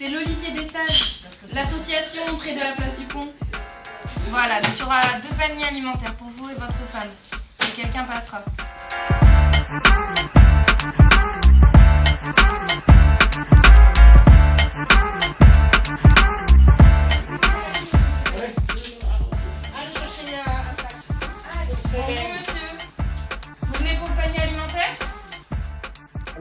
C'est l'Olivier des Sages, l'association près de la place du Pont. Voilà, donc il y aura 2 paniers alimentaires pour vous et votre femme. Et quelqu'un passera. Bonjour monsieur, vous venez pour le panier alimentaire ?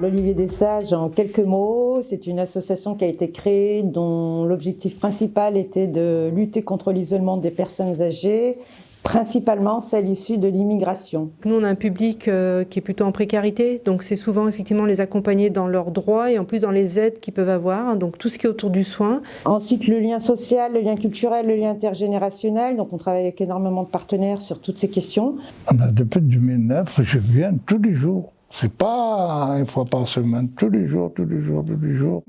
L'Olivier des Sages, en quelques mots, c'est une association qui a été créée dont l'objectif principal était de lutter contre l'isolement des personnes âgées, principalement celles issues de l'immigration. Nous, on a un public qui est plutôt en précarité, donc c'est souvent effectivement les accompagner dans leurs droits et en plus dans les aides qu'ils peuvent avoir, donc tout ce qui est autour du soin. Ensuite, le lien social, le lien culturel, le lien intergénérationnel, donc on travaille avec énormément de partenaires sur toutes ces questions. Depuis 2009, je viens tous les jours. C'est pas une fois par semaine, tous les jours.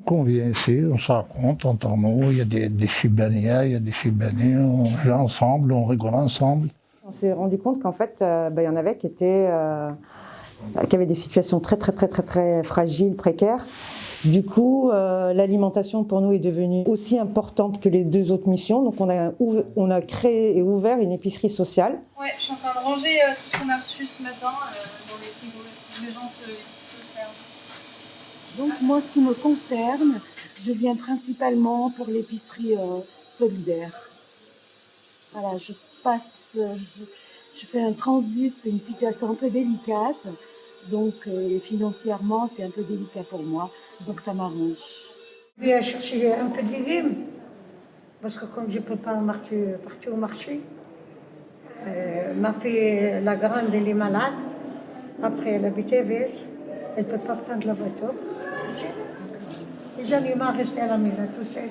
Quand on vient ici, on se raconte entre nous, il y a des Chibaniens, il y a des Chibaniens, on joue ensemble, on rigole ensemble. On s'est rendu compte qu'en fait, il y en avait qui avaient des situations très fragiles, précaires. Du coup, l'alimentation pour nous est devenue aussi importante que les 2 autres missions. Donc on a créé et ouvert une épicerie sociale. Ouais, je suis en train de ranger tout ce qu'on a reçu ce matin dans les frigos. Les gens se servent. Donc moi, ce qui me concerne, je viens principalement pour l'épicerie solidaire. Voilà, je fais un transit, une situation un peu délicate, donc financièrement c'est un peu délicat pour moi, donc ça m'arrange. Je vais chercher un peu de légumes, parce que comme je ne peux pas partir au marché, ma fille, la grande, elle est malade. Après, elle habite à Vès, elle ne peut pas prendre la voiture. Et j'en ai marre de rester à la maison tout seul.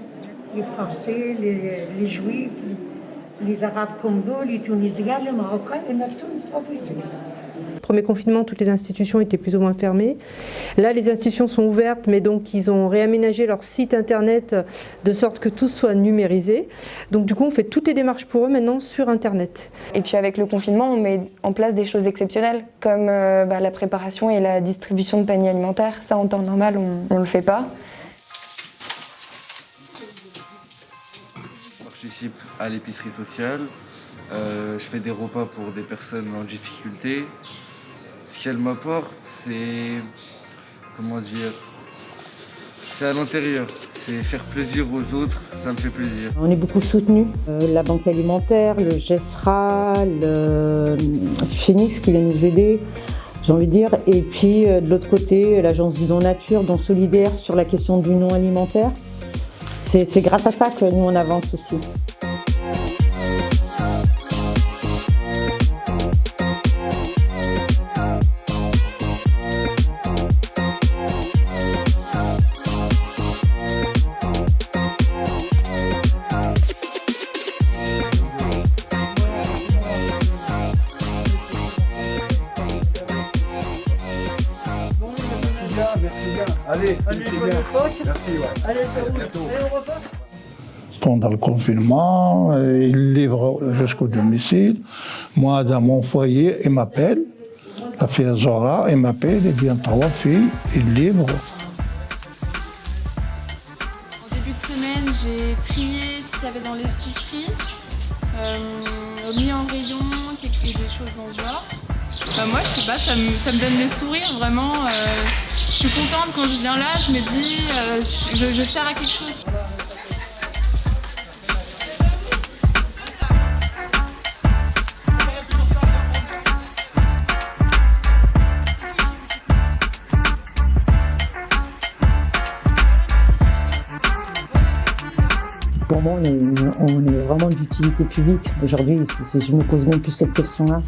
Les Français, les Juifs, les Arabes comme nous, les Tunisiens, les Marocains, ils mettent tout ici. Premier confinement, toutes les institutions étaient plus ou moins fermées. Là, les institutions sont ouvertes, mais donc ils ont réaménagé leur site internet de sorte que tout soit numérisé. Donc du coup, on fait toutes les démarches pour eux maintenant sur internet. Et puis avec le confinement, on met en place des choses exceptionnelles, comme la préparation et la distribution de paniers alimentaires. Ça, en temps normal, on ne le fait pas. Je participe à l'épicerie sociale. Je fais des repas pour des personnes en difficulté. Ce qu'elle m'apporte, c'est à l'intérieur. C'est faire plaisir aux autres, ça me fait plaisir. On est beaucoup soutenus. La Banque alimentaire, le GESRA, le Phoenix qui vient nous aider, j'ai envie de dire. Et puis de l'autre côté, l'agence du Don Nature, Don Solidaire sur la question du non alimentaire. C'est grâce à ça que nous on avance aussi. Merci bien. Allez, merci, ouais. Allez, c'est où ? Allez au repas ? Pendant le confinement, ils livrent jusqu'au domicile. Moi, dans mon foyer, ils m'appellent. La fille Zora, elle m'appelle, il vient 3 filles, ils livrent. Au début de semaine, j'ai trié ce qu'il y avait dans l'épicerie, mis en rayon des choses dans ce genre. Moi, je sais pas, ça me donne le sourire, vraiment. Je suis contente quand je viens là, je me dis, je sers à quelque chose. Pour moi, on est vraiment d'utilité publique. Aujourd'hui, je me pose même plus cette question-là.